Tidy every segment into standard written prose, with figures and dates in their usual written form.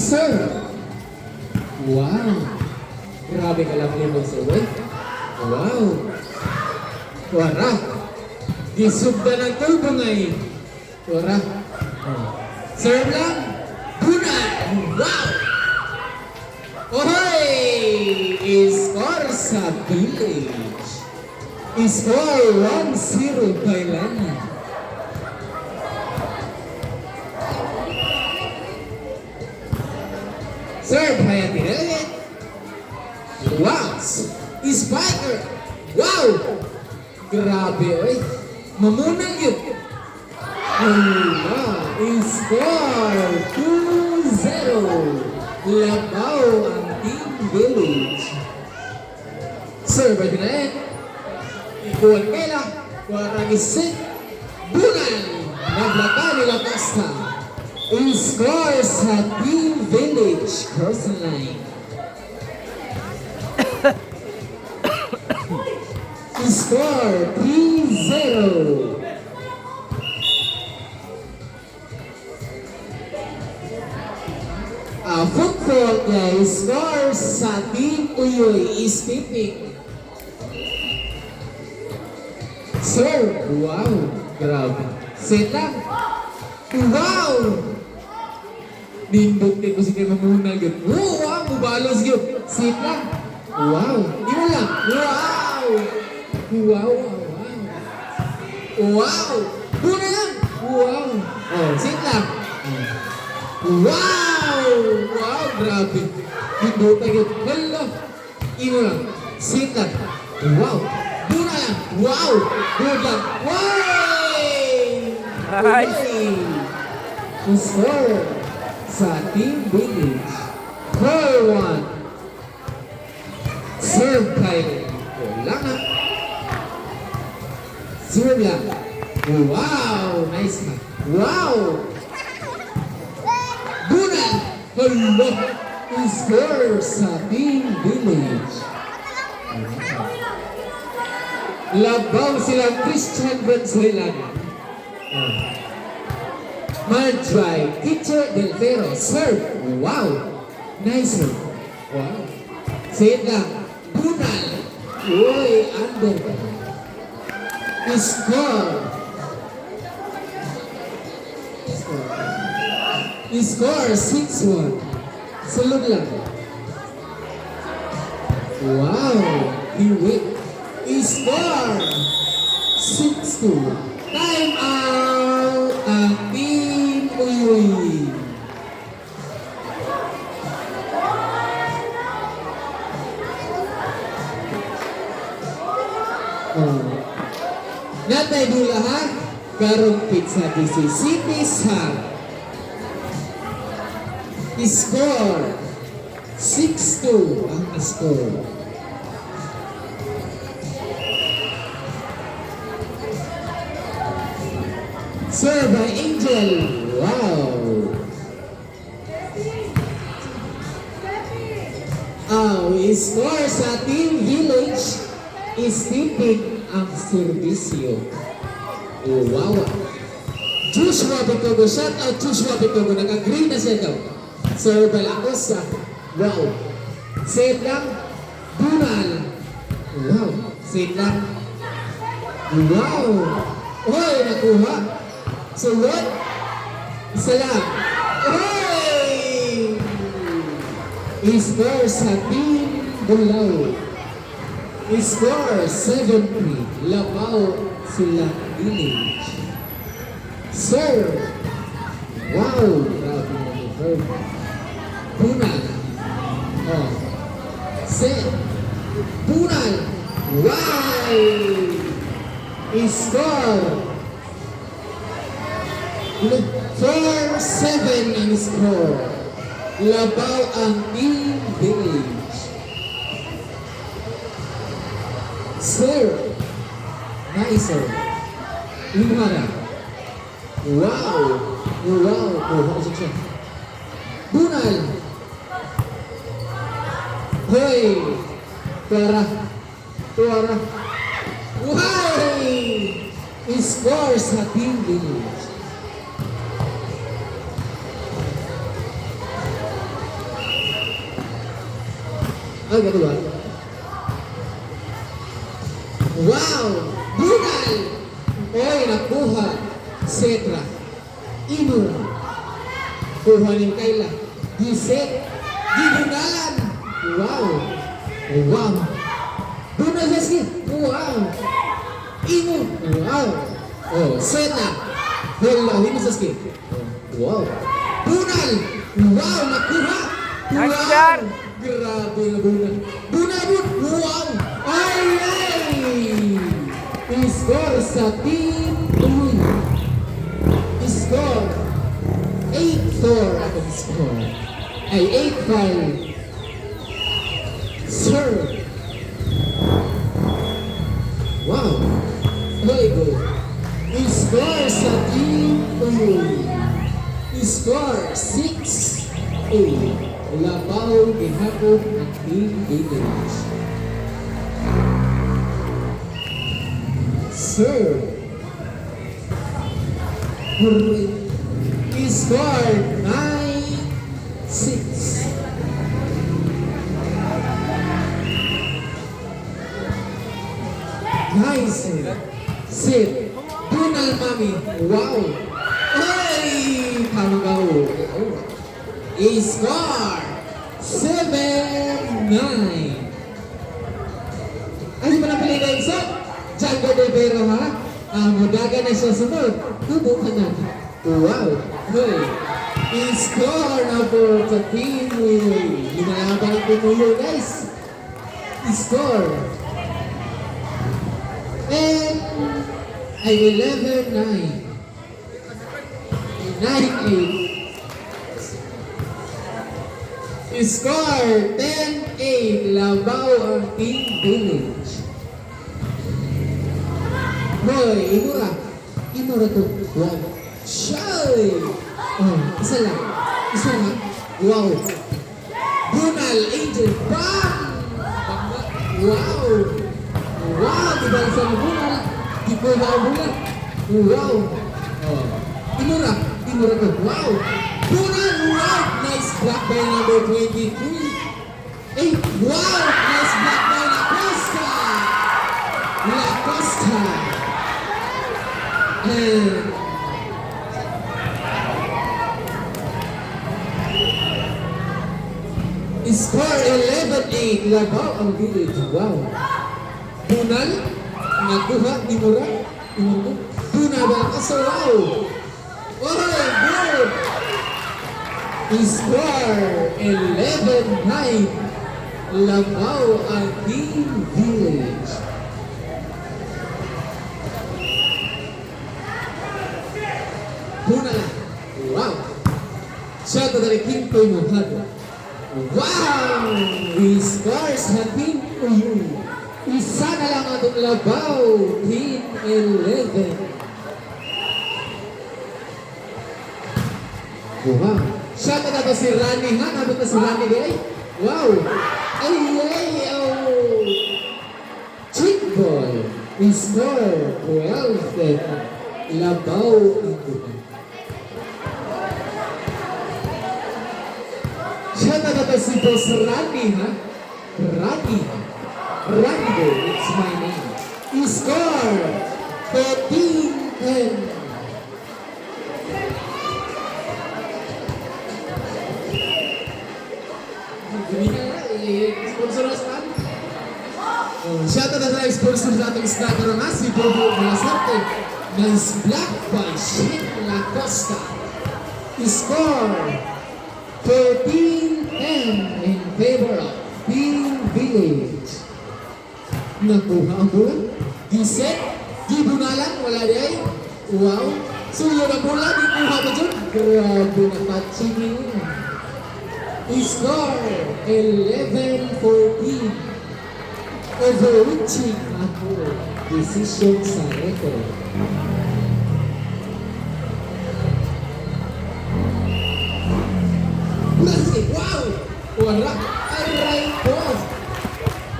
Sir! Wow! Grabe ka lang mo, sir. Wow! Wara! Gisugda ng turbo ngay. Wara! Serve lang! Bunay! Wow! Ohoy! Score sa Village. Score 1-0 Thailand. Serve kaya tinalit. Wow! Spiker! Wow! Grabe, oy. Mamunang yun. Wow! Score 2-0. Labaw ang Team Village. Serve ay tinalit. Ikuan kela. Warang isit. Bunal! Naglaka nila Costa. Score sa Team Village crossing line. Score 3-0. Football guys, score sa Team Uyoy is tipping. Sir, wow, grabe. Set lang. Wow! Nindot din ko si kayo mamunal yun. Wow, mubalos yun. Set lang. Wow, di mo lang. Wow! Wow, wow, wow. Wow! Buna lang! Wow! Oh, sit lang. Wow! Wow, grabe. Nindot na yun. Hala! Imo lang. Sit lang. Wow! Buna lang. Wow! Good lang. Wow! Nice! Score sa Team Village. 4-1. Serve kayo. Wala nga. Serve lang. Wow! Nice ka. Wow! Bunan! Hello! Score sa Team Village. Labaw silang Christian Venezuelan. Madry, Teacher Del Vero, serve. Wow! Nice serve. Wow. Say it lang. Bunal. Uy, under. Score. Score 6-1. Sulod lang. Wow. He win. Score 6-2. Time out ang Team Uyoy. Natay dula ha, garong pizza City sa score 6-2 ang score. Serve by Angel. Wow. Score sa Team Village is tipping ang serbisyo. Wow. Joshua Bitogo, shout out Joshua Bitogo. Nag-agree na siya daw. Serve by Acosta. Wow. Save lang. Bunal. Wow. Save lang. Wow. Hoy, nakuha. Sulod. Isa lang. Hoy! Score sa Team Bulao. Score 7-3. Labaw sila Village. Serve. Wow! Grabe na ni Herb. Bunal. Oh. Set. Bunal. Wow! Score 4-7 ang score. Labaw ang Team Village. Serve. Nice serve. Lumara. Wow! Wow! Oh, siya. Bunal. Hoy! Tuara. Tuara. Wow! Score sa Team Village. Ay, gato ba? Wow! Bunal! Oy, nakuha. Setra. Ino. Kuha ni Kayla. Giset. Gibunalan. Wow! Wow! Bunal Saski. Wow! Ino. Wow! Oh, Seta. Hello, Ino Saski. Wow! Bunal! Wow! Nakuha! Nice Wow! shot! Grabe na bunal. Bunal! Wow! Ay! I-score sa team Uy. I-score 8-4 ako i-score. Ay, 8-5. Sir. Wow. Very good. I-score sa team Uy. I-score 6-8. Labaw gihapon ng team Village. Sir. He scored 9-6. Nice. Sit. Bunal mami. Wow. Ay! Kamagaw. Oh. He scored 7-9. Ay, di ba napili na isa? Django de Vero, ha? Mudaga na siya sunod. Tubukan natin. Wow. Hey. I-score na for the team. Hinahaba ko mo yun, guys. I-score. And ay 11-9. 9-8. I-score 10-8. Labaw ang Team Village. Boy, imura. Imura to. Wow. Shy! Oh, isa lang. Isa lang. Wow. Bunal, Angel. Bam! Wow! Wow! Diba isa na bunal? Di ko na bunal. Wow! Oh. Imura. Imura to. Wow! Bunal! Wow! Nice block by number 23. Hey! Wow! Nice block by La Costa! La Costa! And score 11-8. Labaw ang Village. Wow. Bunal. Nakuha. Imura. Imura. Bunal. So wow. Oh, good. Score 11-9. Labaw ang Team Village. Bunal. Wow. Shot at the quinto mojado. Wow! We scores sa Team Uy. Isa na lang ang labaw. Team 11. Wow! Shot na ito si Rani, ha? Nabot na si Rani, guys. Wow! Ay, ay, oh! Chick ball. We score 12. Labaw ito. Siya na ito si Boss Randy, ha? Randy. Randy, it's my name. He scored 13-10. Sponsor na sa atin. Siya na ito na sponsor sa ating snacker na si Bobo Malasarte. Nice block by Shin La Costa. He scored 13-10 in favor of Team Village. Nakuha ang bulan. Giset. Gibunalan. Wala di ay. Wow. Suyo na bulan. Ikuha ko dyan. Grabe na patching. He scored 11-14. Overreaching ako. Decision sa record. Wow! Wala! Aray ko!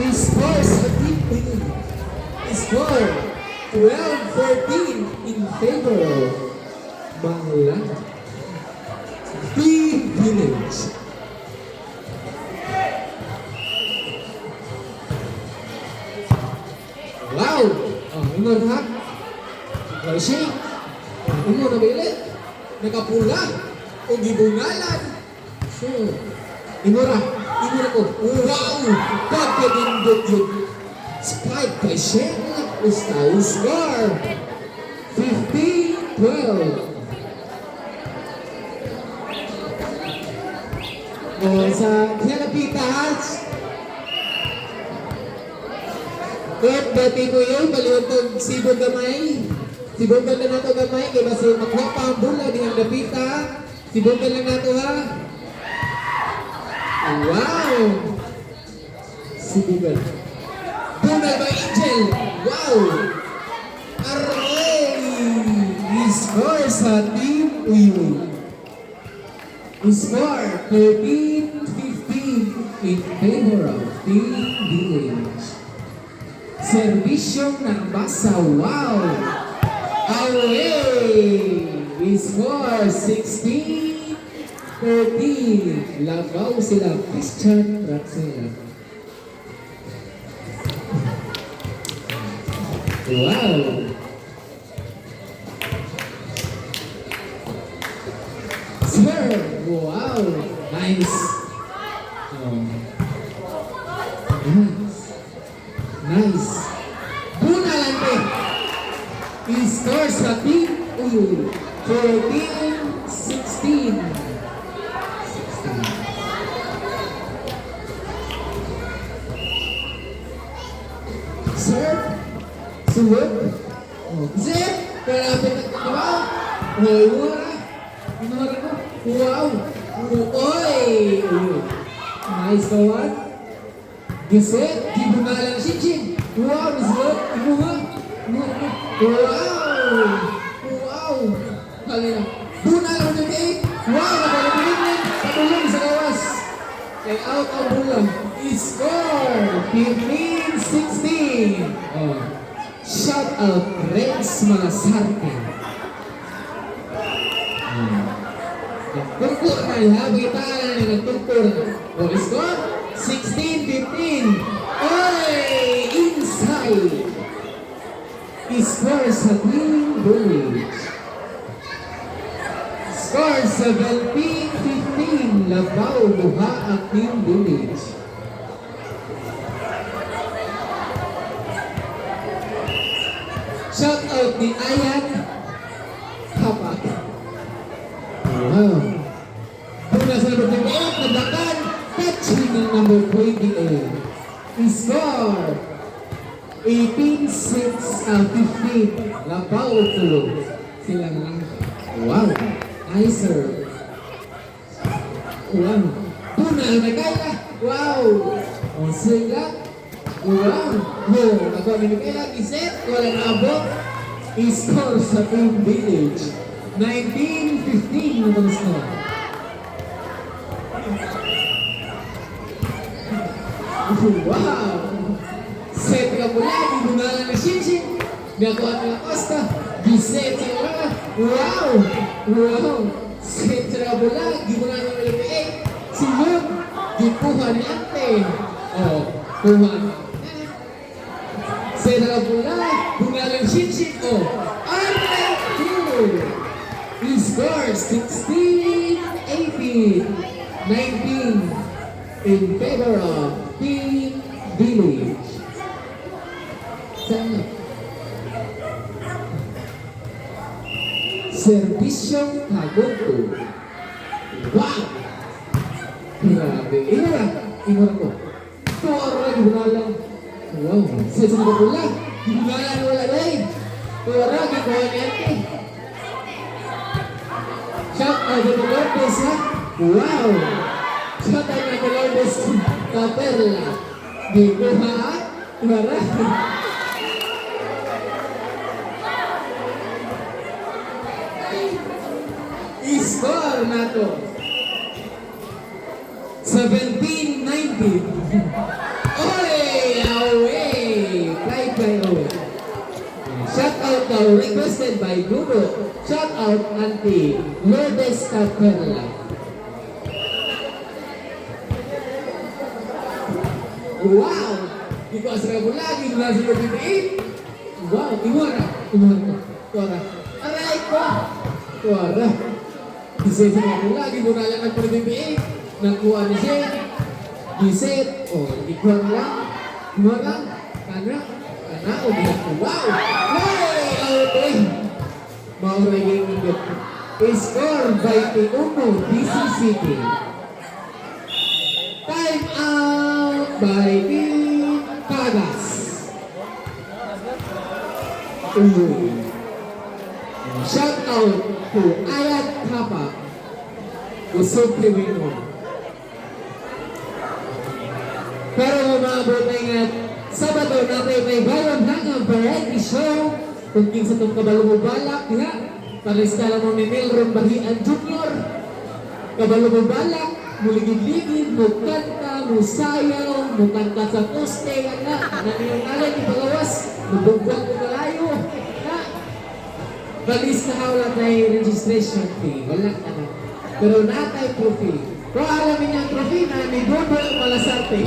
He scores a deep win. He scored 12-14 in favor of Bangla. Team Village. Bunod ha? Hershey. Imo na bilit. Nakapula. O gibungalan. So, imo ra ko. Wow! Pagkabindot yun. Spike by Shane Ustaw score. 15-12. O sa Kinapitas. Kurt, dati ko yun, paliwantog sibog gamay. Sibogan lang nato gamay, kaya basi makuha pa ang bula di ang dapita. Sibogan lang nato ha. Wow! Sibogan. Bunal by Angel. Wow! Aray! I-score sa Team Uyuy. I-score 13-15 in favor of Team Village. Servisyo ng basa. Wow! Away! We score 16-13. Lagaw sila Christian Raxela. Wow! Serve! Wow! Nice! Oh. Nice! Nice! Bunalante! I-score sa Team Uyuy. 14-16. Serve. Suwot. Zip. Kalapit at diba? Hoy, wala. Inara ko. Wow. Oy. Nice kawan. Giset. Gibunalan Shinchin. Wow, Mislot. Ibuha. Wow! Wow! Halina. Bunal ang nag-8. Wow! Nakalagulin. Patulong sa gawas. Kaya out ang bulang. I-score! 15-16. Oh. Shout out Rex Malasarte. Tungkol na ha. Kita na nagtungkol. Oh, i-score? 16-15. Oy! Inside! I-score sa Team Village. Score 17-15. Labaw buha ang Team Village. Shout out ni Ayan Kapak. Wow. Muna sa number 28, nagdakan. Touching ng number 28. I-score 18-6-15. Labaw tulog. Sila lang. Wow. Nicer. Wow. Punal na kaya. Wow. O sila. Wow. Ho. Ako ni Mikaela. Iset. Wala na abot. I-score sa Team Village. 19-15 naman score. Wow. Set ka mula, gibunalan na Shinchin. Nakuha nila Costa. Giset sila. Wow! Wow! Set sila mula, gibunalan na LPA. Si Yun, gipuha ni Ante. Oh, kuha. Set sila mula, bunalan Shinchin. Oh, Ante 2. He scores 16-18. 19 in favor of Team Village. Sana. Servisyong Kagoto. Wow! Grabe. Inora ko. Ito ang lagi bunalang. Wow. Sa mga pula. Bunalang wala rin. Ito ang lagi ko ang ente. Shout out to the Lourdes ha. Wow! Shout out to the Lourdes Kaperla. Di ko ha? Marami. I-score na to. 17-19. Oy! Away! Fly away. Shout out daw requested by Gudo. Shout out Auntie Lourdes Caperla. Wow! Di ko asra ko lagi mula sa 38. Wow, iwara. Iwara. Aray ko! Iwara. Giset sa mga pula, gibunalan ang PBBA. Nagkuha ni siya. Giset. O, ikuha lang. Ikuha lang. Kana. O, bilang. Wow! Hey! Okay. Mauray yung ingit. Score by Tiumo, DC City. Time out by Team Pagas. Shout out to Ayat Tapa, Usog Liwino. Pero umabot na ingat, Sabado natin may bayan hangang variety show. Kung king sa itong kabalo mo balak, ha? Paristala mo ni Melron Bahian Jr. Kabalo mo balak, muligid-ligid, mukanta, musayaw, mukanta sa poste, na niyong alay, ipagawas, mabugwag ko kalayo, na. Balis na hawla tayo registration fee, wala ka na. Pero natay trophy. Pero alamin niya ang trophy na ni Bobo Malasarte.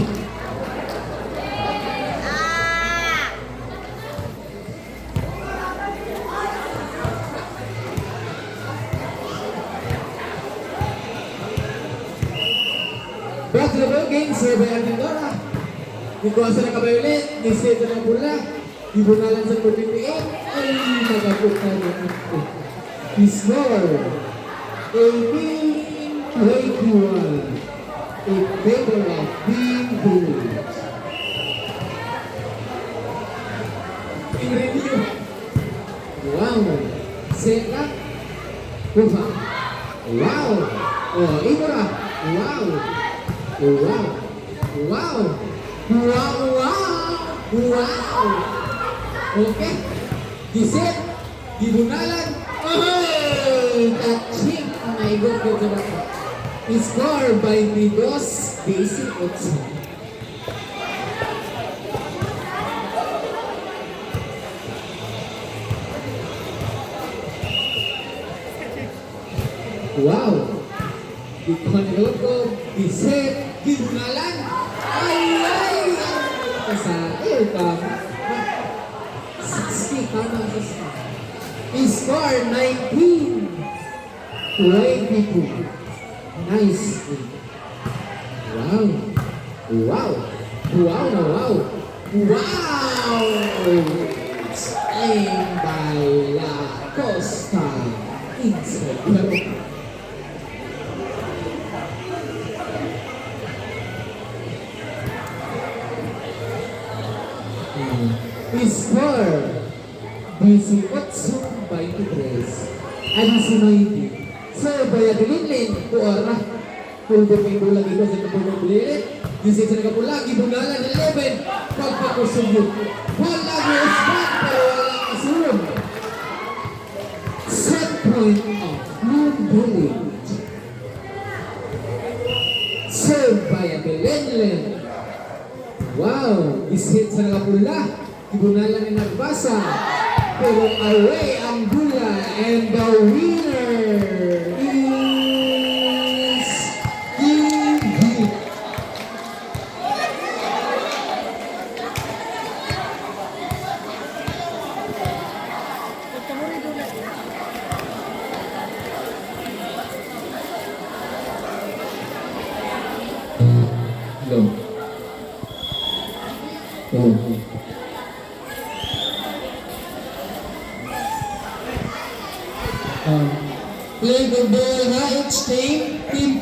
Basketball game, survey ang Mindora. Ikuasa na kabay ulit, nisita na pula. Ibunalan sa 48, ay nagaputa niya ito. Score, 18-21, in favor of Team Village. In review, wow, set up, Kufa, wow, oh, Igora, wow, wow, wow, wow, wow, okay, Giset, Gibunalan, oh, touching, oh my God, score by Midos Basic Otsu. Wow, Gikonilog ko, Giset, Gibunalan, ay, sa ka, 60, tama sa score 19-22. Nice. Wow. Wow. Wow na wow. Wow! Aim by La Costa. Inside. Score 18-23. Adisinoidi. So, bayadilin kuara. Pulbo may bulag ito sa kapulong bulilit. Gising sa nagapula, gibunalan 11. Pagpakusugod. Wala mo spot, pero wala kasulong. Set point of Blue Village. Served by Abelenlen. Wow! Ishit sa nagapula. Gibunalan ni Nagbasa. Pero away ang gula, and the winner is Gigi. Hello. Play the ball, ha? Each team, team